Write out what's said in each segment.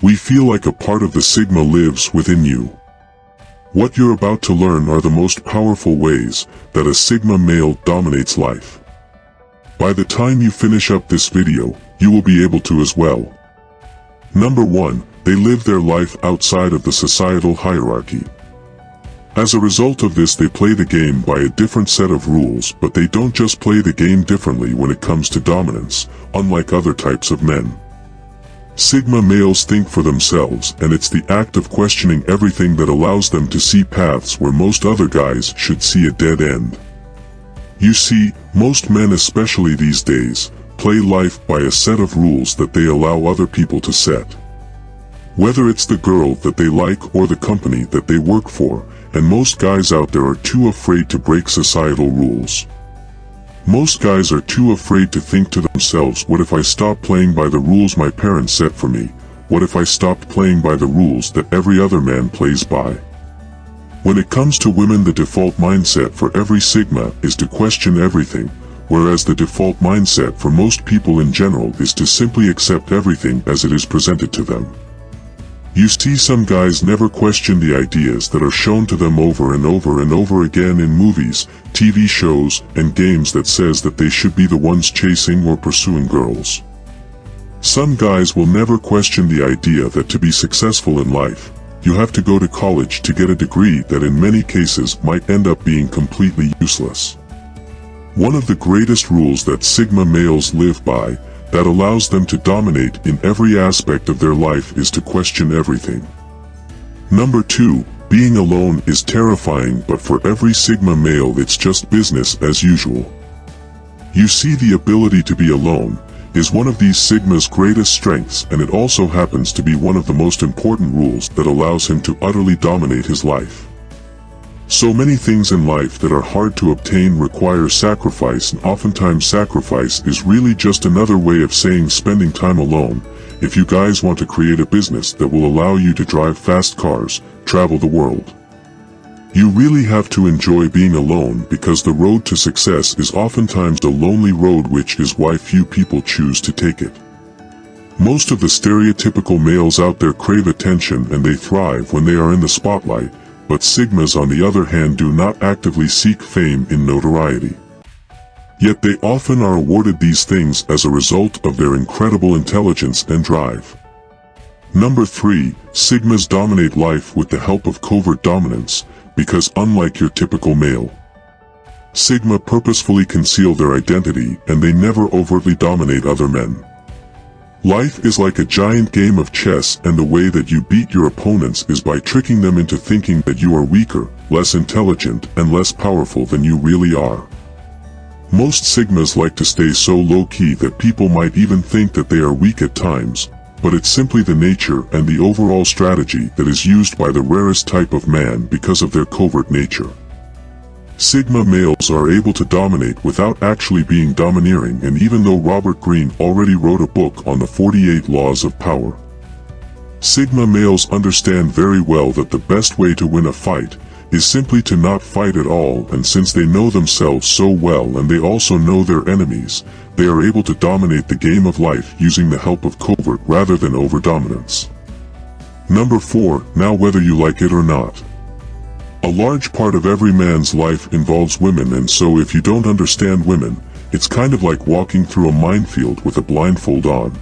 We feel like a part of the Sigma lives within you. What you're about to learn are the most powerful ways that a Sigma male dominates life. By the time you finish up this video, you will be able to as well. Number 1. They live their life outside of the societal hierarchy. As a result of this, they play the game by a different set of rules, but they don't just play the game differently when it comes to dominance, unlike other types of men. Sigma males think for themselves, and it's the act of questioning everything that allows them to see paths where most other guys should see a dead end. You see, most men, especially these days, play life by a set of rules that they allow other people to set. Whether it's the girl that they like or the company that they work for, and most guys out there are too afraid to break societal rules. Most guys are too afraid to think to themselves, what if I stop playing by the rules my parents set for me? What if I stopped playing by the rules that every other man plays by? When it comes to women, the default mindset for every Sigma is to question everything, whereas the default mindset for most people in general is to simply accept everything as it is presented to them. You see, some guys never question the ideas that are shown to them over and over and over again in movies, TV shows, and games that says that they should be the ones chasing or pursuing girls. Some guys will never question the idea that to be successful in life, you have to go to college to get a degree that in many cases might end up being completely useless. One of the greatest rules that Sigma males live by, that allows them to dominate in every aspect of their life, is to question everything. Number 2, being alone is terrifying, but for every Sigma male it's just business as usual. You see, the ability to be alone is one of these Sigma's greatest strengths, and it also happens to be one of the most important rules that allows him to utterly dominate his life. So many things in life that are hard to obtain require sacrifice, and oftentimes sacrifice is really just another way of saying spending time alone. If you guys want to create a business that will allow you to drive fast cars, travel the world, you really have to enjoy being alone, because the road to success is oftentimes a lonely road, which is why few people choose to take it. Most of the stereotypical males out there crave attention and they thrive when they are in the spotlight. But Sigmas, on the other hand, do not actively seek fame in notoriety. Yet they often are awarded these things as a result of their incredible intelligence and drive. Number 3, Sigmas dominate life with the help of covert dominance, because unlike your typical male, Sigma purposefully conceal their identity and they never overtly dominate other men. Life is like a giant game of chess, and the way that you beat your opponents is by tricking them into thinking that you are weaker, less intelligent, and less powerful than you really are. Most Sigmas like to stay so low-key that people might even think that they are weak at times, but it's simply the nature and the overall strategy that is used by the rarest type of man because of their covert nature. Sigma males are able to dominate without actually being domineering, and even though Robert Greene already wrote a book on the 48 laws of power, Sigma males understand very well that the best way to win a fight is simply to not fight at all, and since they know themselves so well and they also know their enemies, they are able to dominate the game of life using the help of covert rather than over-dominance. Number 4, now whether you like it or not, a large part of every man's life involves women, and so if you don't understand women, it's kind of like walking through a minefield with a blindfold on.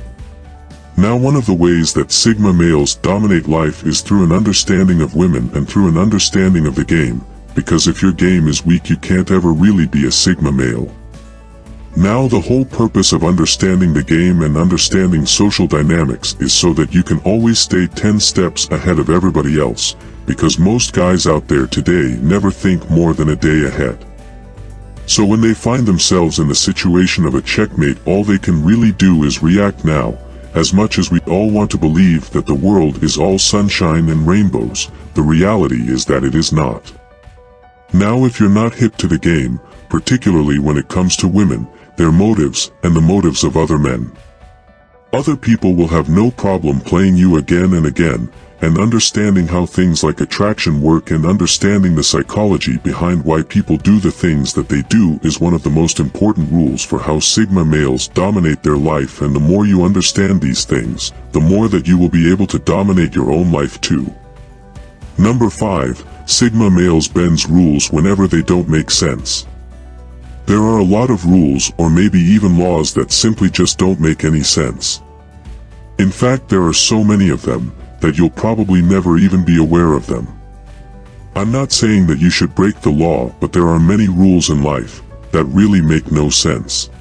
Now, one of the ways that Sigma males dominate life is through an understanding of women and through an understanding of the game, because if your game is weak, you can't ever really be a Sigma male. Now, the whole purpose of understanding the game and understanding social dynamics is so that you can always stay 10 steps ahead of everybody else, because most guys out there today never think more than a day ahead. So when they find themselves in the situation of a checkmate, all they can really do is react now. As much as we all want to believe that the world is all sunshine and rainbows, the reality is that it is not. Now, if you're not hip to the game, particularly when it comes to women, their motives, and the motives of other men, other people will have no problem playing you again and again, and understanding how things like attraction work and understanding the psychology behind why people do the things that they do is one of the most important rules for how Sigma males dominate their life, and the more you understand these things, the more that you will be able to dominate your own life too. Number 5. Sigma males bend rules whenever they don't make sense. There are a lot of rules or maybe even laws that simply just don't make any sense. In fact, there are so many of them that you'll probably never even be aware of them. I'm not saying that you should break the law, but there are many rules in life that really make no sense.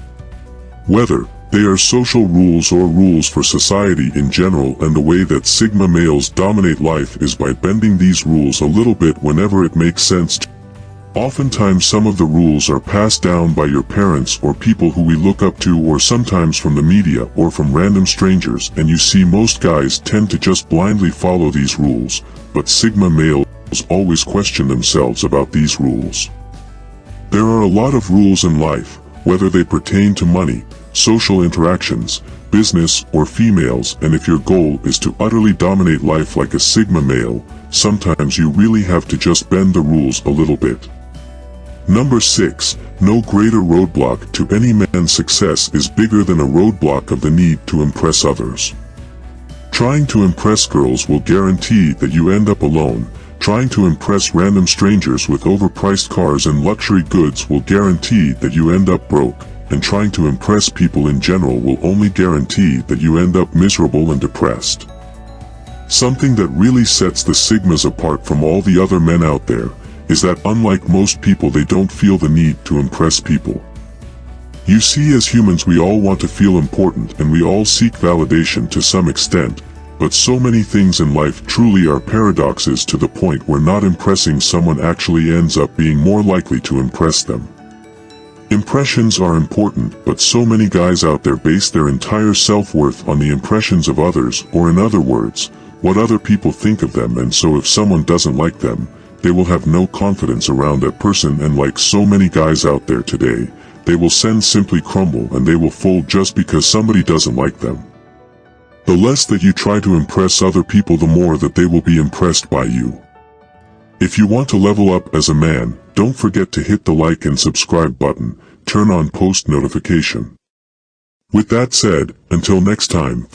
Whether they are social rules or rules for society in general, and the way that Sigma males dominate life is by bending these rules a little bit whenever it makes sense. Oftentimes some of the rules are passed down by your parents or people who we look up to, or sometimes from the media or from random strangers, and you see most guys tend to just blindly follow these rules, but Sigma males always question themselves about these rules. There are a lot of rules in life, whether they pertain to money, social interactions, business, or females, and if your goal is to utterly dominate life like a Sigma male, sometimes you really have to just bend the rules a little bit. Number 6. No greater roadblock to any man's success is bigger than a roadblock of the need to impress others. Trying to impress girls will guarantee that you end up alone. Trying to impress random strangers with overpriced cars and luxury goods will guarantee that you end up broke, and trying to impress people in general will only guarantee that you end up miserable and depressed. Something that really sets the Sigmas apart from all the other men out there is that unlike most people, they don't feel the need to impress people. You see, as humans we all want to feel important and we all seek validation to some extent, but so many things in life truly are paradoxes to the point where not impressing someone actually ends up being more likely to impress them. Impressions are important, but so many guys out there base their entire self-worth on the impressions of others, or in other words, what other people think of them, and so if someone doesn't like them, they will have no confidence around that person, and like so many guys out there today, they will simply crumble and they will fold just because somebody doesn't like them. The less that you try to impress other people, the more that they will be impressed by you. If you want to level up as a man, don't forget to hit the like and subscribe button, turn on post notification. With that said, until next time.